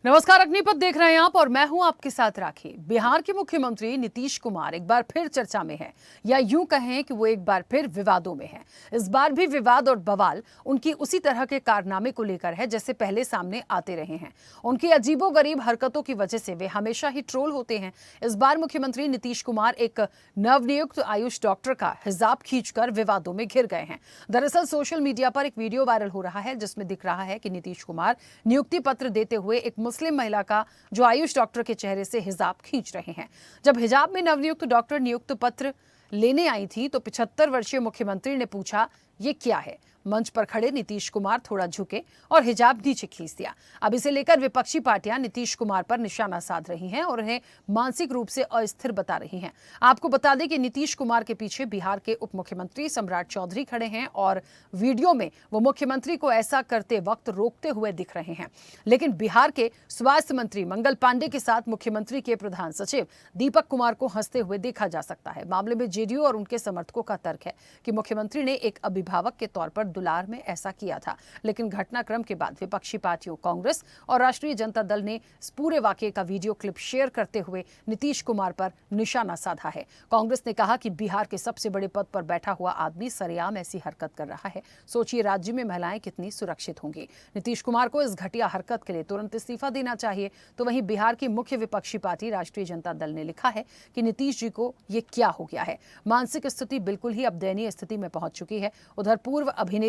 नमस्कार, अग्निपथ देख रहे हैं आप और मैं हूं आपके साथ राखी। बिहार के मुख्यमंत्री नीतीश कुमार एक बार फिर चर्चा में हैं, या यूं कहें कि वो एक बार फिर विवादों में हैं। इस बार भी विवाद और बवाल उनकी उसी तरह के कारनामे को लेकर है जैसे पहले सामने आते रहे हैं। उनकी अजीबोगरीब हरकतों की वजह से वे हमेशा ही ट्रोल होते हैं। इस बार मुख्यमंत्री नीतीश कुमार एक नवनियुक्त आयुष डॉक्टर का हिजाब खींचकर विवादों में घिर गए हैं। दरअसल सोशल मीडिया पर एक वीडियो वायरल हो रहा है जिसमें दिख रहा है कि नीतीश कुमार नियुक्ति पत्र देते हुए एक मुस्लिम महिला का जो आयुष डॉक्टर के चेहरे से हिजाब खींच रहे हैं। जब हिजाब में नवनियुक्त डॉक्टर नियुक्त पत्र लेने आई थी तो 75 वर्षीय मुख्यमंत्री ने पूछा, ये क्या है? मंच पर खड़े नीतीश कुमार थोड़ा झुके और हिजाब नीचे खींच दिया। अब इसे लेकर विपक्षी पार्टियां नीतीश कुमार पर निशाना साध रही हैं और उन्हें मानसिक रूप से अस्थिर बता रही हैं। आपको बता दें कि नीतीश कुमार के पीछे बिहार के उप मुख्यमंत्री सम्राट चौधरी खड़े हैं और वीडियो में वो मुख्यमंत्री को ऐसा करते वक्त रोकते हुए दिख रहे हैं। लेकिन बिहार के स्वास्थ्य मंत्री मंगल पांडे के साथ मुख्यमंत्री के प्रधान सचिव दीपक कुमार को हंसते हुए देखा जा सकता है। मामले में जेडीयू और उनके समर्थकों का तर्क है कि मुख्यमंत्री ने एक अभिभावक के तौर पर दुलार में ऐसा किया था। लेकिन घटनाक्रम के बाद विपक्षी पार्टियों कांग्रेस और राष्ट्रीय जनता दल ने इस पूरे वाकये का वीडियो क्लिप शेयर करते हुए नीतीश कुमार पर निशाना साधा है। कांग्रेस ने कहा कि बिहार के सबसे बड़े पद पर बैठा हुआ आदमी सरेआम ऐसी हरकत कर रहा है। सोचिए राज्य में महिलाएं कितनी सुरक्षित होंगी। नीतीश कुमार को इस घटिया हरकत के लिए तुरंत इस्तीफा देना चाहिए। तो वहीं बिहार की मुख्य विपक्षी पार्टी राष्ट्रीय जनता दल ने लिखा है कि नीतीश जी को ये क्या हो गया है। मानसिक स्थिति बिल्कुल ही अब दयनीय स्थिति में पहुंच चुकी है। उधर पूर्व अभिनेत्री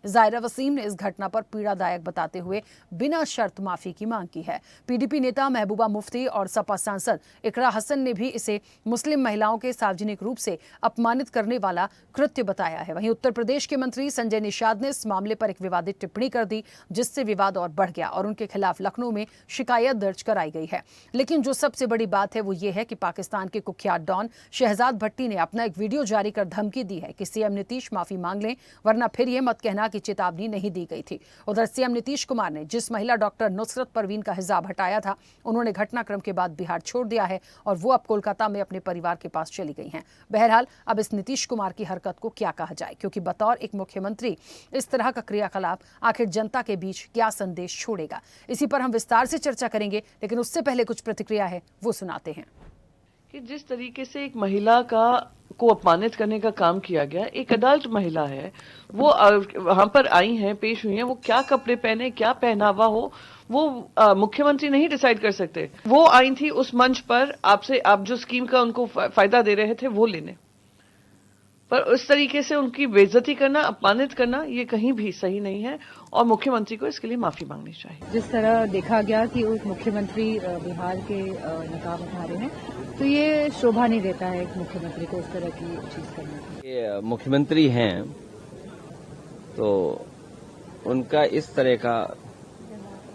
जायरा वसीम ने इस घटना पर पीड़ादायक बताते हुए बिना शर्त माफी की मांग की है। पीडीपी नेता महबूबा मुफ्ती और सपा सांसद इकरा हसन ने भी इसे मुस्लिम महिलाओं के सार्वजनिक रूप से अपमानित करने वाला कृत्य बताया है। वहीं उत्तर प्रदेश के मंत्री संजय निषाद ने इस मामले पर एक विवादित टिप्पणी कर दी जिससे विवाद और बढ़ गया और उनके खिलाफ लखनऊ में शिकायत दर्ज कराई गई है। लेकिन जो सबसे बड़ी बात है वो ये है कि पाकिस्तान के कुख्यात डॉन शहजाद भट्टी ने अपना एक वीडियो जारी कर धमकी दी है कि सीएम नीतीश माफी मांग लें वरना फिर ये मत कहना कि चेतावनी नहीं दी गई थी। उधर सीएम नीतीश कुमार ने जिस महिला डॉक्टर नुसरत परवीन का हिजाब हटाया था उन्होंने घटनाक्रम के बाद बिहार छोड़ दिया है और वो अब कोलकाता में अपने परिवार के पास चली गई हैं। बहरहाल अब इस नीतीश कुमार की हरकत को क्या कहा जाए, क्योंकि बतौर एक मुख्यमंत्री इस तरह का क्रियाकलाप आखिर जनता के बीच क्या संदेश छोड़ेगा, इसी पर हम विस्तार से चर्चा करेंगे। लेकिन उससे पहले कुछ प्रतिक्रिया है वो सुनाते हैं कि जिस तरीके से एक महिला को अपमानित करने का काम किया गया, एक अडल्ट महिला है, वो वहां पर आई हैं, पेश हुई हैं, वो क्या कपड़े पहने, क्या पहनावा हो, वो मुख्यमंत्री नहीं डिसाइड कर सकते। वो आई थी उस मंच पर आपसे, आप जो स्कीम का उनको फायदा दे रहे थे वो लेने, पर उस तरीके से उनकी बेइज्जती करना, अपमानित करना, ये कहीं भी सही नहीं है और मुख्यमंत्री को इसके लिए माफी मांगनी चाहिए। जिस तरह देखा गया कि उप मुख्यमंत्री बिहार के नकाब उठा रहे हैं, तो ये शोभा नहीं देता है एक मुख्यमंत्री को इस तरह की चीज करने की। ये मुख्यमंत्री हैं तो उनका इस तरह का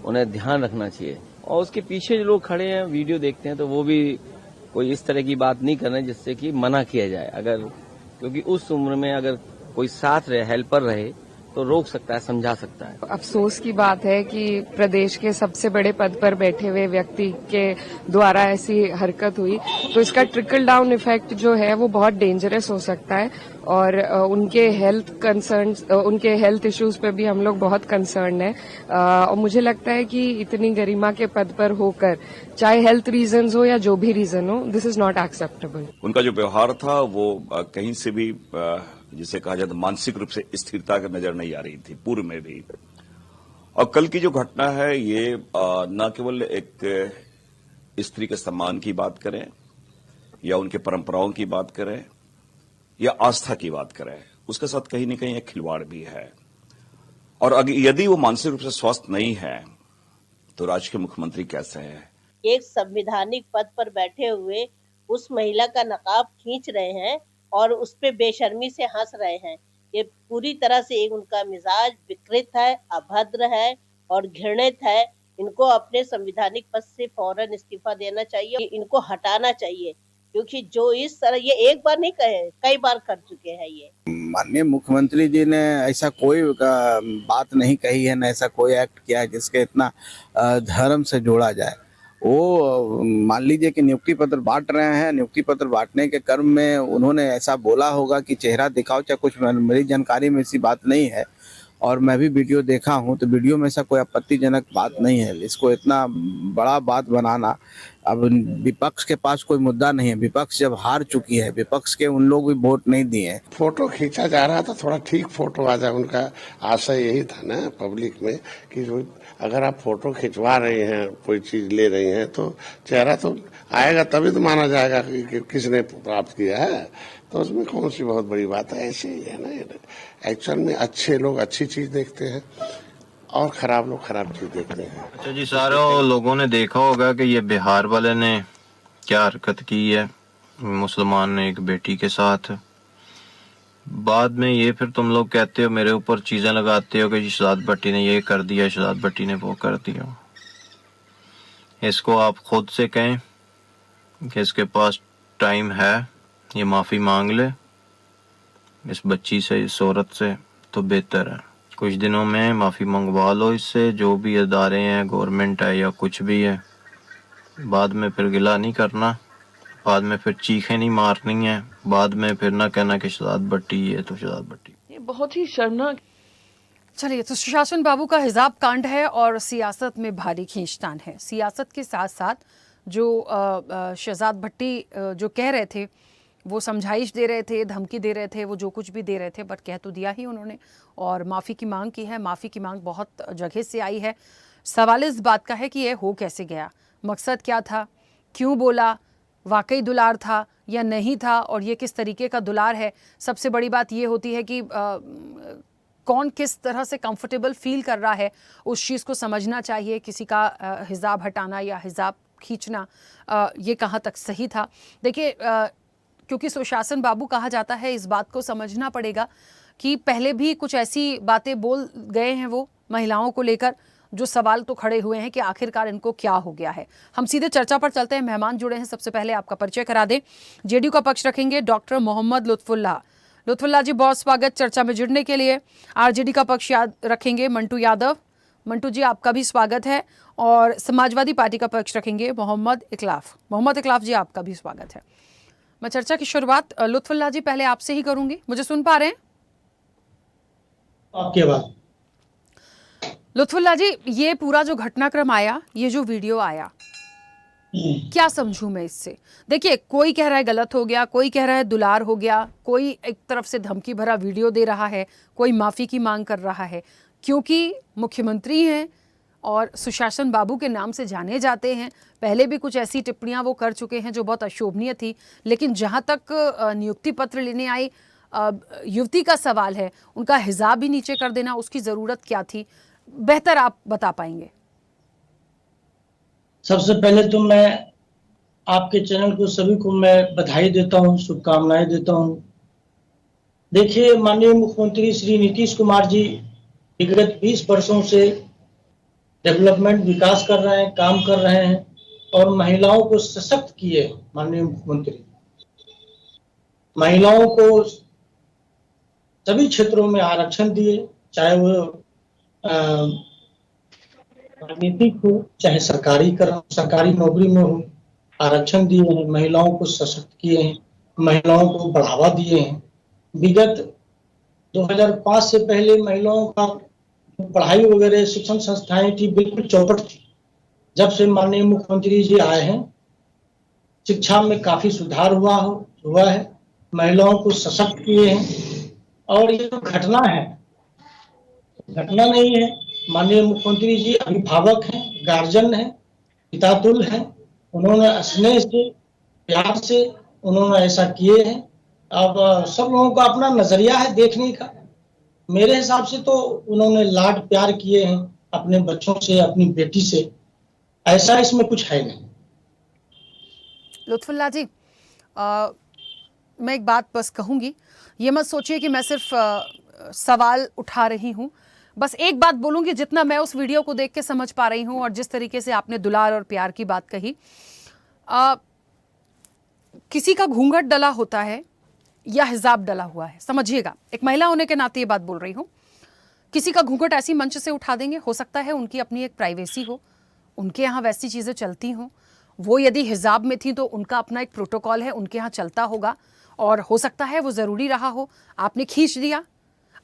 उन्हें ध्यान रखना चाहिए और उसके पीछे जो लोग खड़े हैं वीडियो देखते हैं तो वो भी कोई इस तरह की बात नहीं करना जिससे कि मना किया जाए। अगर क्योंकि उस उम्र में अगर कोई साथ रहे, हेल्पर रहे तो रोक सकता है, समझा सकता है। अफसोस की बात है कि प्रदेश के सबसे बड़े पद पर बैठे हुए व्यक्ति के द्वारा ऐसी हरकत हुई, तो इसका ट्रिकल डाउन इफेक्ट जो है वो बहुत डेंजरस हो सकता है और उनके उनके हेल्थ इश्यूज पे भी हम लोग बहुत कंसर्न है। और मुझे लगता है कि इतनी गरिमा के पद पर होकर, चाहे हेल्थ रीजंस हो या जो भी रीजन हो, दिस इज नॉट एक्सेप्टेबल। उनका जो व्यवहार था वो कहीं से भी जिसे कहा जाए मानसिक रूप से स्थिरता की नजर नहीं आ रही थी, पूर्व में भी। और कल की जो घटना है ये न केवल एक स्त्री के सम्मान की बात करें या उनके परंपराओं की बात करें या आस्था की बात करें, उसके साथ कहीं न कहीं एक खिलवाड़ भी है। और यदि वो मानसिक रूप से स्वस्थ नहीं है तो राज्य के मुख्यमंत्री कैसे हैं? एक संवैधानिक पद पर बैठे हुए उस महिला का नकाब खींच रहे हैं और उस पे बेशर्मी से हंस रहे हैं। ये पूरी तरह से एक उनका मिजाज विकृत है, अभद्र है और घृणित है। इनको अपने संवैधानिक पद से फौरन इस्तीफा देना चाहिए, इनको हटाना चाहिए, क्योंकि जो इस तरह ये एक बार नहीं कहे, कई बार कर चुके हैं। ये माननीय मुख्यमंत्री जी ने ऐसा कोई बात नहीं कही है, न ऐसा कोई एक्ट किया है जिसके इतना धर्म से जोड़ा जाए। वो मान लीजिए कि नियुक्ति पत्र बांट रहे हैं, नियुक्ति पत्र बांटने के क्रम में उन्होंने ऐसा बोला होगा कि चेहरा दिखाओ, चाहे कुछ, मेरी जानकारी में ऐसी बात नहीं है। और मैं भी वीडियो देखा हूं, तो वीडियो में ऐसा कोई आपत्तिजनक बात नहीं है। इसको इतना बड़ा बात बनाना, अब विपक्ष के पास कोई मुद्दा नहीं है। विपक्ष जब हार चुकी है, विपक्ष के उन लोग भी वोट नहीं दिए हैं। फोटो खींचा जा रहा था, थोड़ा ठीक फोटो आ जाए, उनका आशय यही था ना पब्लिक में कि अगर आप फोटो खिंचवा रहे हैं, कोई चीज ले रही हैं, तो चेहरा तो आएगा, तभी तो माना जाएगा कि किसने प्राप्त किया है। तो उसमें कौन सी बहुत बड़ी बात है, ऐसे ही है ना। एक्चुअल में अच्छे लोग अच्छी चीज देखते हैं और खराब लोग खराब चीज देखते हैं। अच्छा जी, सारे लोगों ने देखा होगा कि ये बिहार वाले ने क्या हरकत की है मुसलमान ने एक बेटी के साथ। बाद में ये फिर तुम लोग कहते हो, मेरे ऊपर चीजें लगाते हो कि शहजाद भट्टी ने ये कर दिया, शहजाद भट्टी ने वो कर दिया। इसको आप खुद से कहें कि इसके पास टाइम है, ये माफी मांग ले इस बच्ची से, इस औरत से, तो बेहतर है। कुछ दिनों में माफी मंगवा लो इससे, जो भी अदारे हैं, गवर्नमेंट है या कुछ भी है। बाद में फिर गिला नहीं करना, बाद में फिर चीखें नहीं मारनी है, बाद में फिर ना कहना कि शहजाद भट्टी है तो शहजाद भट्टी। ये बहुत ही शर्मनाक। चलिए, तो सुशासन बाबू का हिजाब कांड है और सियासत में भारी खींचतान है। सियासत के साथ साथ जो शहजाद भट्टी जो कह रहे थे, वो समझाइश दे रहे थे, धमकी दे रहे थे, वो जो कुछ भी दे रहे थे, बट कह तो दिया ही उन्होंने और माफ़ी की मांग की है। माफ़ी की मांग बहुत जगह से आई है। सवाल इस बात का है कि ये हो कैसे गया, मकसद क्या था, क्यों बोला, वाकई दुलार था या नहीं था, और ये किस तरीके का दुलार है। सबसे बड़ी बात ये होती है कि कौन किस तरह से कंफर्टेबल फील कर रहा है, उस चीज़ को समझना चाहिए। किसी का हिजाब हटाना या हिजाब खींचना ये कहाँ तक सही था। देखिए, क्योंकि सुशासन बाबू कहा जाता है, इस बात को समझना पड़ेगा कि पहले भी कुछ ऐसी बातें बोल गए हैं वो महिलाओं को लेकर, जो सवाल तो खड़े हुए हैं कि आखिरकार इनको क्या हो गया है। हम सीधे चर्चा पर चलते हैं। मेहमान जुड़े हैं, सबसे पहले आपका परिचय करा दें। जेडीयू का पक्ष रखेंगे डॉक्टर मोहम्मद लुत्फुल्लाह। लुत्फुल्लाह जी, बहुत स्वागत चर्चा में जुड़ने के लिए। आरजेडी का पक्ष रखेंगे मंटू यादव। मंटू जी, आपका भी स्वागत है। और समाजवादी पार्टी का पक्ष रखेंगे मोहम्मद इकलाफ। मोहम्मद इकलाफ जी, आपका भी स्वागत है। मैं चर्चा की शुरुआत लुत्फुल्लाह जी पहले आपसे ही करूंगी। मुझे सुन पा रहे हैं? आपकी आवाज। लुत्फुल्लाह जी, ये पूरा जो घटनाक्रम आया, ये जो वीडियो आया, क्या समझूं मैं इससे? देखिए, कोई कह रहा है गलत हो गया, कोई कह रहा है दुलार हो गया, कोई एक तरफ से धमकी भरा वीडियो दे रहा है, कोई माफी की मांग कर रहा है, क्योंकि मुख्यमंत्री हैं और सुशासन बाबू के नाम से जाने जाते हैं। पहले भी कुछ ऐसी टिप्पणियां वो कर चुके हैं जो बहुत अशोभनीय थी। लेकिन जहां तक नियुक्ति पत्र लेने आई युवती का सवाल है, उनका हिजाब भी नीचे कर देना, उसकी ज़रूरत क्या थी? बेहतर आप बता पाएंगे। सबसे पहले तो मैं आपके चैनल को सभी को मैं बधाई देता हूं, शुभकामनाएं देता हूं। देखिए, माननीय मुख्यमंत्री श्री नीतीश कुमार जी विगत 20 वर्षों से डेवलपमेंट विकास कर रहे हैं, काम कर रहे हैं और महिलाओं को सशक्त किए। माननीय मुख्यमंत्री महिलाओं को सभी क्षेत्रों में आरक्षण दिए, चाहे वो राजनीतिक हो चाहे सरकारी नौकरी में हो, आरक्षण दिए हैं, महिलाओं को सशक्त किए हैं, महिलाओं को बढ़ावा दिए हैं। विगत 2005 से पहले महिलाओं का पढ़ाई वगैरह शिक्षण संस्थाएं थी बिल्कुल चौपट थी। जब से माननीय मुख्यमंत्री जी आए हैं, शिक्षा में काफी सुधार हुआ है, महिलाओं को सशक्त किए हैं। और ये जो घटना है, घटना नहीं है। माननीय मुख्यमंत्री जी अभिभावक हैं, गार्जियन हैं, पितातुल्य हैं। उन्होंने स्नेह से, प्यार से उन्होंने ऐसा किए हैं। अब सब लोगों का अपना नजरिया है देखने का। मेरे हिसाब से तो उन्होंने लाड प्यार किए हैं अपने बच्चों से, अपनी बेटी से। ऐसा इसमें कुछ है नहीं। लुत्फुल्लाह जी, मैं एक बात बस कहूँगी, ये मत सोचिए कि मैं सिर्फ सवाल उठा रही हूँ। बस एक बात बोलूँगी, जितना मैं उस वीडियो को देख के समझ पा रही हूँ और जिस तरीके से आपने दुलार और प्यार की बात कही, किसी का घूंघट डला होता है या हिजाब डला हुआ है, समझिएगा, एक महिला होने के नाते ये बात बोल रही हूँ। किसी का घूंघट ऐसी मंच से उठा देंगे, हो सकता है उनकी अपनी एक प्राइवेसी हो, उनके यहाँ वैसी चीज़ें चलती हों। वो यदि हिजाब में थी तो उनका अपना एक प्रोटोकॉल है, उनके यहाँ चलता होगा और हो सकता है वो ज़रूरी रहा हो। आपने खींच दिया,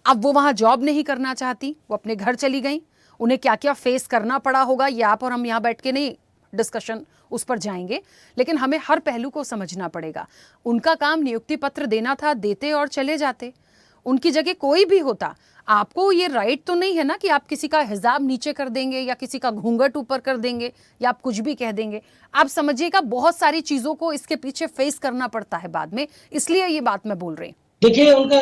अब वो वहां जॉब नहीं करना चाहती, वो अपने घर चली गई। उन्हें क्या क्या फेस करना पड़ा होगा ये आप और हम यहाँ बैठ के नहीं डिस्कशन उस पर जाएंगे, लेकिन हमें हर पहलू को समझना पड़ेगा। उनका काम नियुक्ति पत्र देना था, देते और चले जाते। उनकी जगह कोई भी होता, आपको ये राइट तो नहीं है ना कि आप किसी का हिजाब नीचे कर देंगे या किसी का घूंघट ऊपर कर देंगे या आप कुछ भी कह देंगे। आप समझिएगा बहुत सारी चीजों को इसके पीछे फेस करना पड़ता है बाद में, इसलिए ये बात मैं बोल रही हूँ। देखिए, उनका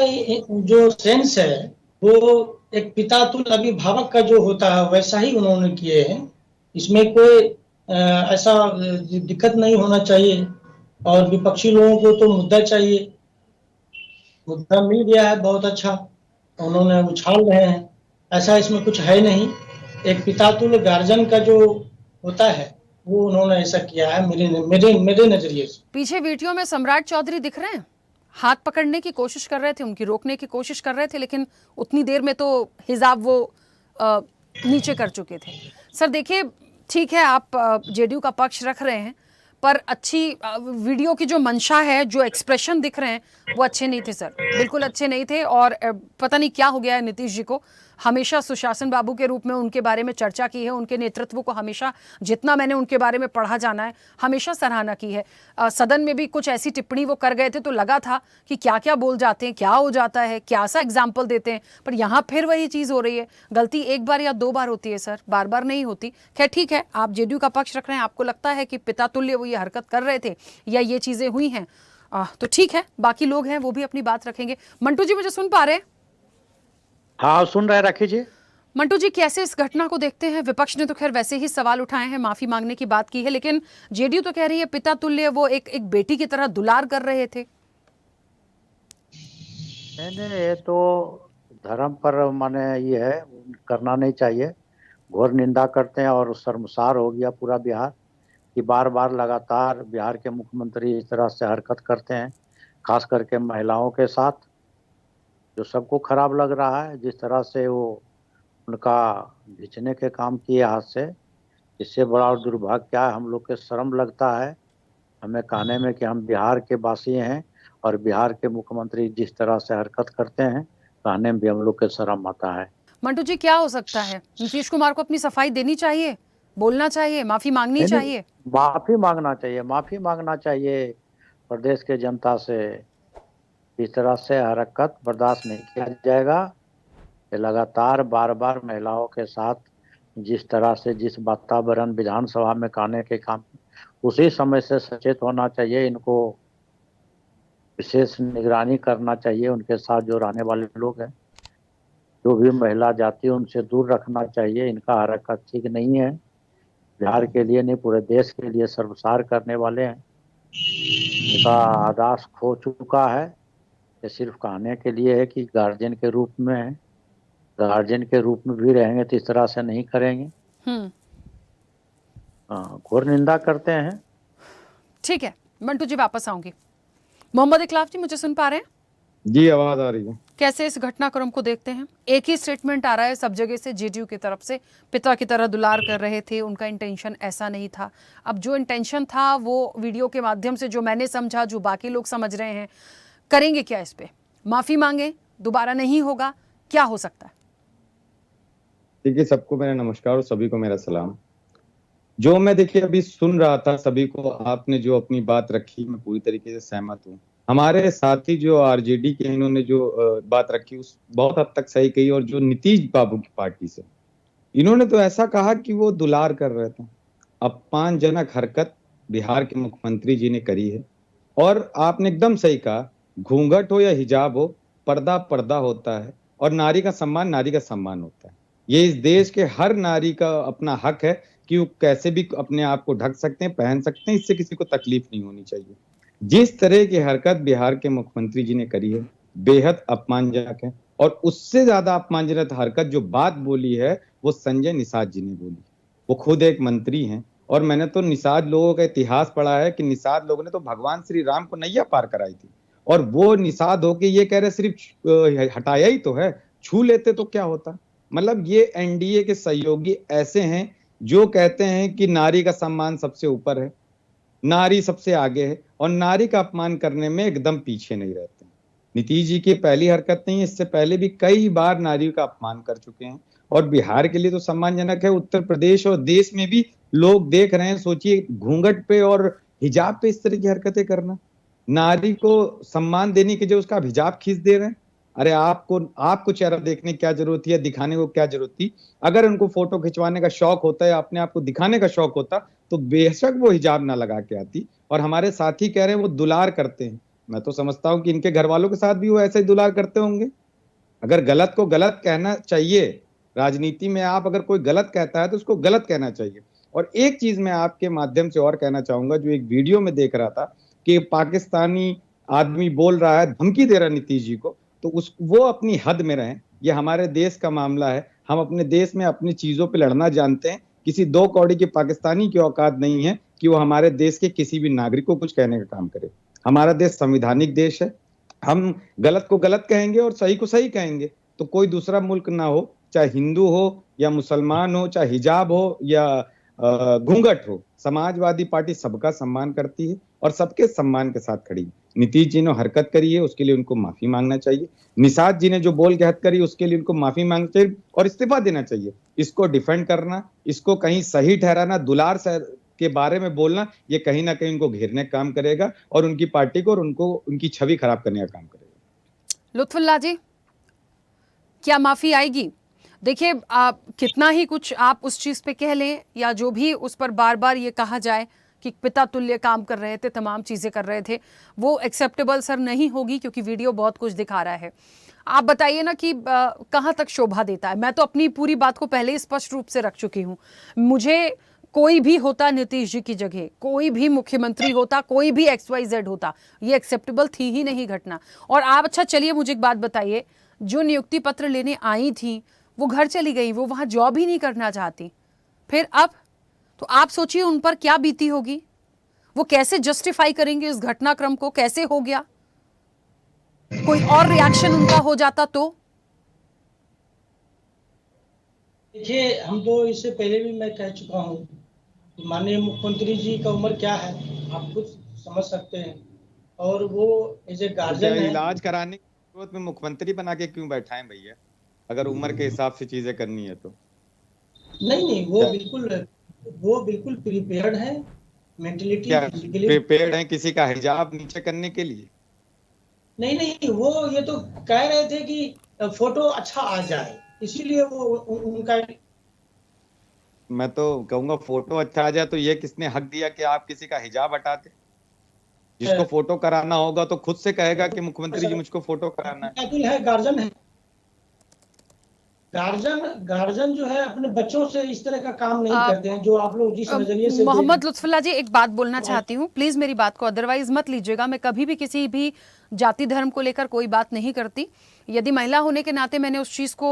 जो सेंस है वो एक पितातुल्य अभिभावक का जो होता है वैसा ही उन्होंने किए हैं। इसमें कोई ऐसा दिक्कत नहीं होना चाहिए। और विपक्षी लोगों को तो मुद्दा चाहिए, मुद्दा मिल गया है, बहुत अच्छा, उन्होंने उछाल रहे हैं। ऐसा इसमें कुछ है नहीं। एक पितातुल्य गार्जियन का जो होता है वो उन्होंने ऐसा किया है मेरे नजरिए से। पीछे वीडियो में सम्राट चौधरी दिख रहे हैं, हाथ पकड़ने की कोशिश कर रहे थे, उनकी रोकने की कोशिश कर रहे थे, लेकिन उतनी देर में तो हिजाब वो नीचे कर चुके थे। सर देखिए, ठीक है आप जेडीयू का पक्ष रख रहे हैं, पर अच्छी वीडियो की जो मंशा है, जो एक्सप्रेशन दिख रहे हैं वो अच्छे नहीं थे सर, बिल्कुल अच्छे नहीं थे। और पता नहीं क्या हो गया है नीतीश जी को। हमेशा सुशासन बाबू के रूप में उनके बारे में चर्चा की है, उनके नेतृत्व को हमेशा, जितना मैंने उनके बारे में पढ़ा जाना है, हमेशा सराहना की है। सदन में भी कुछ ऐसी टिप्पणी वो कर गए थे तो लगा था कि क्या क्या बोल जाते हैं, क्या हो जाता है, क्या सा एग्जाम्पल देते हैं, पर यहाँ फिर वही चीज़ हो रही है। गलती एक बार या दो बार होती है सर, बार बार नहीं होती। खैर ठीक है, आप जेडीयू का पक्ष रख रहे हैं, आपको लगता है कि पिता तुल्य वो ये हरकत कर रहे थे या ये चीज़ें हुई हैं, तो ठीक है, बाकी लोग हैं वो भी अपनी बात रखेंगे। मंटू जी मुझे सुन पा रहे हैं? हाँ सुन रहे, रखिए जी। मंटू जी कैसे इस घटना को देखते हैं? विपक्ष ने तो खैर वैसे ही सवाल उठाए हैं, माफी मांगने की बात की है, लेकिन जेडीयू तो कह रही है पिता तुल्य वो एक बेटी की तरह दुलार कर रहे थे। नहीं, ये तो धर्म पर माने ये है, करना नहीं चाहिए। घोर निंदा करते हैं और शर्मसार हो गया पूरा बिहार कि बार बार लगातार बिहार के मुख्यमंत्री इस तरह से हरकत करते हैं, खास करके महिलाओं के साथ, जो सबको खराब लग रहा है। जिस तरह से वो उनका खींचने के काम किए हाथ से, इससे बड़ा और दुर्भाग्य क्या है। हम लोग के शर्म लगता है हमें कहने में कि हम बिहार के वासी हैं, और बिहार के मुख्यमंत्री जिस तरह से हरकत करते हैं कहने में भी हम लोग के शर्म आता है। मंटू जी क्या हो सकता है? नीतीश कुमार को अपनी सफाई देनी चाहिए, बोलना चाहिए, माफी मांगनी चाहिए। माफी मांगना चाहिए, माफी मांगना चाहिए प्रदेश के जनता से। इस तरह से हरकत बर्दाश्त नहीं किया जाएगा। ये लगातार बार बार महिलाओं के साथ जिस तरह से, जिस वातावरण विधानसभा में कहने के काम, उसी समय से सचेत होना चाहिए। इनको विशेष निगरानी करना चाहिए। उनके साथ जो रहने वाले लोग हैं, जो भी महिला जाति, उनसे दूर रखना चाहिए। इनका हरकत ठीक नहीं है, बिहार के लिए नहीं पूरे देश के लिए शर्मसार करने वाले हैं। इनका आदर्श खो चुका है। ये सिर्फ कहने के लिए है कि गार्जियन के रूप में है, गार्जियन के रूप में भी रहेंगे तो इस तरह से नहीं करेंगे। घोर निंदा करते हैं। ठीक है मंटू जी, वापस आऊंगी। मोहम्मद इकलाफ जी मुझे सुन पा रहे हैं? जी आवाज आ रही है। कैसे इस घटनाक्रम को देखते हैं? एक ही स्टेटमेंट आ रहा है सब जगह से जेडीयू की तरफ से, पिता की तरह दुलार कर रहे थे, उनका इंटेंशन ऐसा नहीं था। अब जो इंटेंशन था वो वीडियो के माध्यम से जो मैंने समझा, जो बाकी लोग समझ रहे हैं, करेंगे क्या इस पे? माफी मांगे, दोबारा नहीं होगा, क्या हो सकता है? देखिए, सबको मेरा नमस्कार और सभी को मेरा सलाम। जो मैं देखिए अभी सुन रहा था सभी को, आपने जो अपनी बात रखी मैं पूरी तरीके से सहमत हूँ। हमारे साथी जो आरजेडी के, इन्होंने जो बात रखी उस बहुत हद तक सही कही। और जो नीतीश बाबू की पार्टी से, इन्होंने तो ऐसा कहा कि वो दुलार कर रहे थे। अपमानजनक हरकत बिहार के मुख्यमंत्री जी ने करी है। और आपने एकदम सही कहा, घूंघट हो या हिजाब हो, पर्दा पर्दा होता है और नारी का सम्मान होता है। ये इस देश के हर नारी का अपना हक है कि वो कैसे भी अपने आप को ढक सकते हैं, पहन सकते हैं, इससे किसी को तकलीफ नहीं होनी चाहिए। जिस तरह की हरकत बिहार के मुख्यमंत्री जी ने करी है बेहद अपमानजनक है। और उससे ज्यादा अपमानजनक हरकत जो बात बोली है वो संजय निषाद जी ने बोली। वो खुद एक मंत्री हैं और मैंने तो निषाद लोगों का इतिहास पढ़ा है कि निषाद लोगों ने तो भगवान श्री राम को नैया पार कराई थी। और वो निषाद होके ये कह रहे सिर्फ हटाया ही तो है, छू लेते तो क्या होता। मतलब ये एनडीए के सहयोगी ऐसे हैं जो कहते हैं कि नारी का सम्मान सबसे ऊपर है, नारी सबसे आगे है और नारी का अपमान करने में एकदम पीछे नहीं रहते। नीतीश जी की पहली हरकत नहीं है, इससे पहले भी कई बार नारियों का अपमान कर चुके हैं और बिहार के लिए तो सम्मानजनक है। उत्तर प्रदेश और देश में भी लोग देख रहे हैं। सोचिए, घूंघट पे और हिजाब पे इस तरह की हरकतें करना, नारी को सम्मान देने के जो उसका हिजाब खींच दे रहे हैं। अरे आपको चेहरा देखने की क्या जरूरत है, दिखाने को क्या जरूरत थी? अगर उनको फोटो खिंचवाने का शौक होता है, अपने आप को दिखाने का शौक होता, तो बेशक वो हिजाब ना लगा के आती। और हमारे साथी कह रहे हैं वो दुलार करते हैं, मैं तो समझता हूं कि इनके घर वालों के साथ भी वो ऐसे ही दुलार करते होंगे। अगर गलत को गलत कहना चाहिए, राजनीति में आप अगर कोई गलत कहता है तो उसको गलत कहना चाहिए। और एक चीज मैं आपके माध्यम से और कहना चाहूंगा, जो एक वीडियो में देख रहा था कि पाकिस्तानी आदमी बोल रहा है, धमकी दे रहा है नीतीश जी को, तो वो अपनी हद में रहें। ये हमारे देश का मामला है, हम अपने देश में अपनी चीजों पे लड़ना जानते हैं। किसी 2 कौड़ी के पाकिस्तानी की औकात नहीं है कि वो हमारे देश के किसी भी नागरिक को कुछ कहने का काम करे। हमारा देश संवैधानिक देश है, हम गलत को गलत कहेंगे और सही को सही कहेंगे। तो कोई दूसरा मुल्क ना हो, चाहे हिंदू हो या मुसलमान हो, चाहे हिजाब हो या घूंघट हो, समाजवादी पार्टी सबका सम्मान करती है और सबके सम्मान के साथ खड़ी है। नीतीश जी ने हरकत करी है, उसके लिए उनको माफी मांगना चाहिए। निषाद जी ने जो बोल के हद करी, उसके लिए उनको माफी मांगना चाहिए और इस्तीफा देना चाहिए। इसको डिफेंड करना, इसको कहीं सही ठहराना, दुलार के बारे में बोलना, ये कहीं ना कहीं उनको घेरने का काम करेगा और उनकी पार्टी को और उनको उनकी छवि खराब करने का काम करेगा। लुत्फुल्लाह जी, क्या माफी आएगी? देखिए, आप कितना ही कुछ आप उस चीज पे कह लें या जो भी उस पर बार बार ये कहा जाए कि पिता तुल्य काम कर रहे थे, तमाम चीजें कर रहे थे, वो एक्सेप्टेबल सर नहीं होगी, क्योंकि वीडियो बहुत कुछ दिखा रहा है। आप बताइए ना कि कहाँ तक शोभा देता है। मैं तो अपनी पूरी बात को पहले ही स्पष्ट रूप से रख चुकी हूँ। मुझे कोई भी होता नीतीश जी की जगह, कोई भी मुख्यमंत्री होता, कोई भी XYZ होता, ये एक्सेप्टेबल थी ही नहीं घटना। और आप, अच्छा चलिए मुझे एक बात बताइए, जो नियुक्ति पत्र लेने आई थी वो घर चली गई, वो वहां जॉब ही नहीं करना चाहती, फिर अब तो आप सोचिए उन पर क्या बीती होगी, वो कैसे जस्टिफाई करेंगे इस घटनाक्रम को, कैसे हो गया, कोई और रिएक्शन उनका हो जाता तो? देखिए, हम तो इससे पहले भी मैं कह चुका हूँ कि माननीय मुख्यमंत्री जी का उम्र क्या है आप खुद समझ सकते हैं, और वो एज ए गार्जियन है। इलाज कराने की जरूरत में मुख्यमंत्री बना के क्यों बैठाएं भैया, अगर उम्र के हिसाब से चीजें करनी है तो? नहीं, वो बिल्कुल प्रिपेयर्ड है मेंटलिटी, फिजिकली प्रिपेयर्ड है किसी का हिजाब नीचे करने के लिए? नहीं, वो ये तो कह रहे थे कि फोटो अच्छा आ जाए, इसीलिए वो उनका। मैं तो कहूंगा फोटो अच्छा आ जाए तो ये किसने हक दिया कि आप किसी का हिजाब हटा दे? जिसको फोटो कराना होगा तो खुद से कहेगा कि मुख्यमंत्री जी मुझको फोटो कराना है। गार्जियन है, गार्जियन जो है अपने बच्चों से इस तरह का काम नहीं करते हैं जो आप लोग जिस नजरिए से। मोहम्मद लुत्फुल्लाह जी, एक बात बोलना चाहती हूँ, प्लीज मेरी बात को अदरवाइज मत लीजिएगा। मैं कभी भी किसी भी जाति धर्म को लेकर कोई बात नहीं करती। यदि महिला होने के नाते मैंने उस चीज को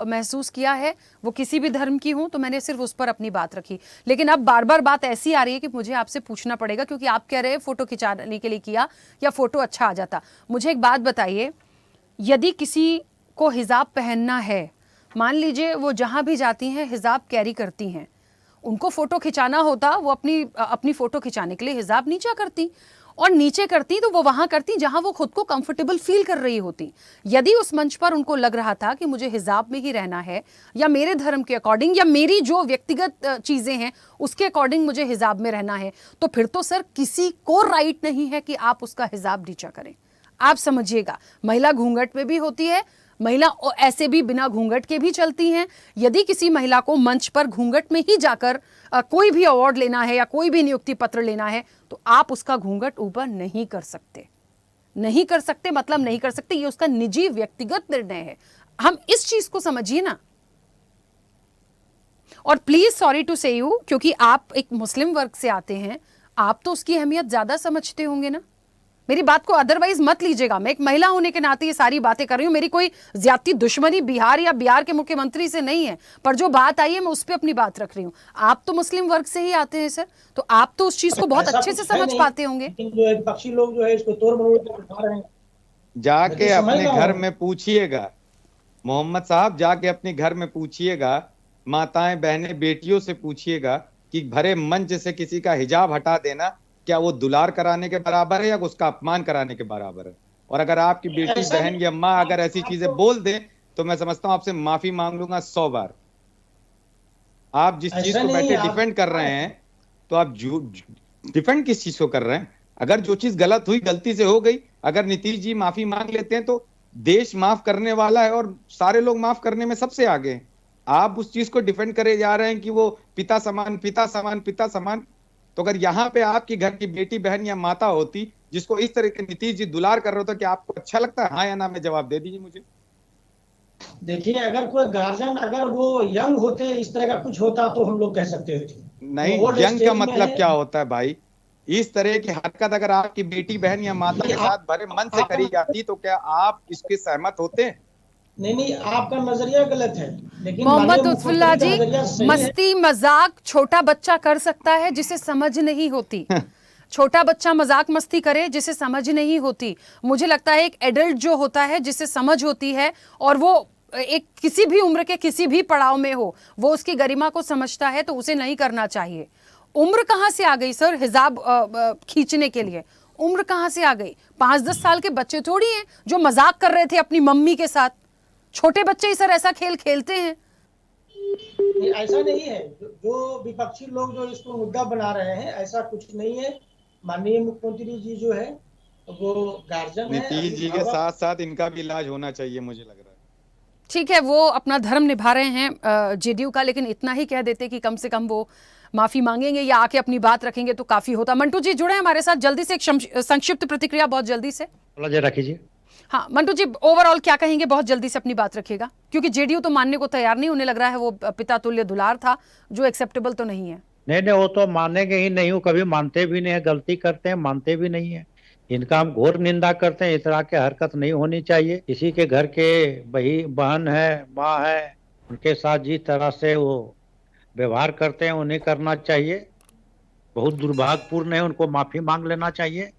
महसूस किया है, वो किसी भी धर्म की हूं, तो मैंने सिर्फ उस पर अपनी बात रखी। लेकिन अब बार बार बात ऐसी आ रही है कि मुझे आपसे पूछना पड़ेगा, क्योंकि आप कह रहे हैं फोटो खिंचाने के लिए किया या फोटो अच्छा आ जाता। मुझे एक बात बताइए, यदि किसी को हिजाब पहनना है, मान लीजिए वो जहां भी जाती हैं हिजाब कैरी करती हैं, उनको फोटो खिंचाना होता, वो अपनी फोटो खिंचाने के लिए हिजाब नीचे करती, और नीचे करती तो वो वहां करती जहां वो खुद को कंफर्टेबल फील कर रही होती। यदि उस मंच पर उनको लग रहा था कि मुझे हिजाब में ही रहना है, या मेरे धर्म के अकॉर्डिंग या मेरी जो व्यक्तिगत चीजें हैं उसके अकॉर्डिंग मुझे हिजाब में रहना है, तो फिर तो सर किसी को राइट नहीं है कि आप उसका हिजाब नीचा करें। आप समझिएगा, महिला घूंघट में भी होती है, महिला ऐसे भी बिना घूंघट के भी चलती हैं। यदि किसी महिला को मंच पर घूंघट में ही जाकर कोई भी अवार्ड लेना है या कोई भी नियुक्ति पत्र लेना है, तो आप उसका घूंघट ऊपर नहीं कर सकते। नहीं कर सकते मतलब नहीं कर सकते, ये उसका निजी व्यक्तिगत निर्णय है। हम इस चीज को समझिए ना। और प्लीज सॉरी टू से यू, क्योंकि आप एक मुस्लिम वर्ग से आते हैं, आप तो उसकी अहमियत ज्यादा समझते होंगे ना। मेरी बात को अदरवाइज मत लीजिएगा, मैं एक महिला होने के नाते ये सारी बातें कर रही हूं। मेरी कोई ज्यादा दुश्मनी बिहार या बिहार के मुख्यमंत्री से नहीं है, पर जो बात आई है मैं उस पर अपनी बात रख रही हूं। आप तो मुस्लिम वर्ग से ही आते हैं सर, तो आप तो उस चीज को बहुत अच्छे से समझ पाते होंगे। जो है पक्षी लोग जो है इसको तोड़ मरोड़ कर उठा रहे हैं। जाके अपने घर में पूछिएगा मोहम्मद साहब, जाके अपने घर में पूछिएगा, माताएं बहनें बेटियों से पूछिएगा कि भरे मंच से किसी का हिजाब हटा देना क्या वो दुलार कराने के बराबर है या उसका अपमान कराने के बराबर है? और अगर आपकी बेटी बहन या माँ अगर ऐसी चीजें बोल दे तो मैं समझता हूं आपसे माफी मांग लूंगा 100 बार। आप जिस चीज को बैठे डिफेंड कर रहे हैं तो आप डिफेंड किस चीज को कर रहे हैं? अगर जो चीज गलत हुई गलती से हो गई, अगर नीतीश जी माफी मांग लेते हैं तो देश माफ करने वाला है और सारे लोग माफ करने में सबसे आगे हैं। आप उस चीज को डिफेंड करे जा रहे हैं कि वो पिता समान पिता समान पिता समान। तो अगर यहाँ पे आपकी घर की बेटी बहन या माता होती जिसको इस तरह के नीतीश जी दुलार कर रहे हो तो क्या आपको अच्छा लगता है? हाँ या ना में जवाब दे दीजिए मुझे। देखिए, अगर कोई गार्जियन अगर वो यंग होते इस तरह का कुछ होता तो हम लोग कह सकते थे। नहीं, यंग का मतलब क्या होता है भाई? इस तरह की हरकत अगर आपकी बेटी बहन या माता के साथ भरे मन से करी जाती तो क्या आप इसके सहमत होते? नहीं, आपका नजरिया गलत है। लेकिन मोहम्मद लुत्फुल्लाह जी, मस्ती मजाक छोटा बच्चा कर सकता है जिसे समझ नहीं होती। छोटा बच्चा मजाक मस्ती करे जिसे समझ नहीं होती। मुझे लगता है एक एडल्ट जो होता है जिसे समझ होती है और वो एक किसी भी उम्र के किसी भी पड़ाव में हो, वो उसकी गरिमा को समझता है तो उसे नहीं करना चाहिए। उम्र कहाँ से आ गई सर हिजाब खींचने के लिए? उम्र कहाँ से आ गई? 5-10 साल के बच्चे थोड़ी हैं जो मजाक कर रहे थे अपनी मम्मी के साथ। छोटे बच्चे ही सर ऐसा खेल खेलते हैं। ऐसा नहीं है, जो विपक्षी लोग जो इसको मुद्दा बना रहे हैं ऐसा कुछ नहीं है। माननीय मुख्यमंत्री जी जो है वो गार्जियन है। नीतीश जी के साथ साथ इनका भी इलाज होना चाहिए मुझे लग रहा है। ठीक है, वो अपना धर्म निभा रहे हैं जेडीयू का, लेकिन इतना ही कह देते कि कम से कम वो माफी मांगेंगे या आके अपनी बात रखेंगे तो काफी होता। मंटू जी जुड़े हमारे साथ, जल्दी से एक संक्षिप्त प्रतिक्रिया बहुत जल्दी से। रखिए। हाँ मंटू जी, ओवरऑल क्या कहेंगे? बहुत जल्दी से अपनी बात रखिएगा, क्योंकि जेडीयू तो मानने को तैयार नहीं। उन्हें लग रहा है वो पिता तुल्य दुलार था जो एक्सेप्टेबल तो नहीं है। नहीं, वो तो मानेंगे ही नहीं, वो कभी मानते भी नहीं है, गलती करते हैं मानते भी नहीं है। इनका हम घोर निंदा करते हैं। इस तरह की हरकत नहीं होनी चाहिए। किसी के घर के बहन है, माँ है, उनके साथ जिस तरह से वो व्यवहार करते हैं उन्हें करना चाहिए। बहुत दुर्भाग्यपूर्ण है, उनको माफी मांग लेना चाहिए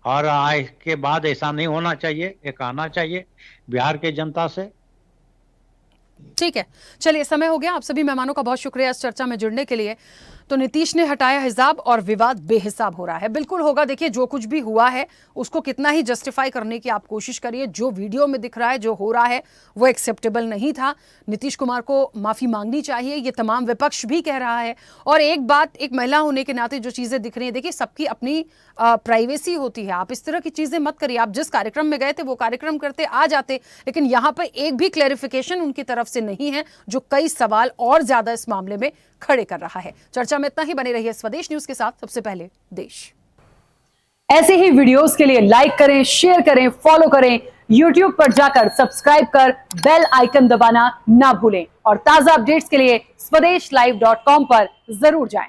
और इसके बाद ऐसा नहीं होना चाहिए, ये कहना चाहिए बिहार के जनता से। ठीक है, चलिए समय हो गया। आप सभी मेहमानों का बहुत शुक्रिया इस चर्चा में जुड़ने के लिए। तो नीतीश ने हटाया हिजाब और विवाद बेहिसाब हो रहा है। बिल्कुल होगा। देखिए, जो कुछ भी हुआ है उसको कितना ही जस्टिफाई करने की आप कोशिश करिए, जो वीडियो में दिख रहा है, जो हो रहा है वो एक्सेप्टेबल नहीं था। नीतीश कुमार को माफी मांगनी चाहिए, ये तमाम विपक्ष भी कह रहा है। और एक बात, एक महिला होने के नाते जो चीजें दिख रही है, देखिए सबकी अपनी प्राइवेसी होती है। आप इस तरह की चीजें मत करिए। आप जिस कार्यक्रम में गए थे वो कार्यक्रम करते आ जाते, लेकिन यहाँ पर एक भी क्लैरिफिकेशन उनकी तरफ से नहीं है, जो कई सवाल और ज्यादा इस मामले में खड़े कर रहा है। चर्चा में इतना ही। बने रहिए स्वदेश न्यूज के साथ। सबसे पहले देश। ऐसे ही वीडियोस के लिए लाइक करें, शेयर करें, फॉलो करें। YouTube पर जाकर सब्सक्राइब कर बेल आइकन दबाना ना भूलें और ताजा अपडेट्स के लिए swedeshlive.com पर जरूर जाएं।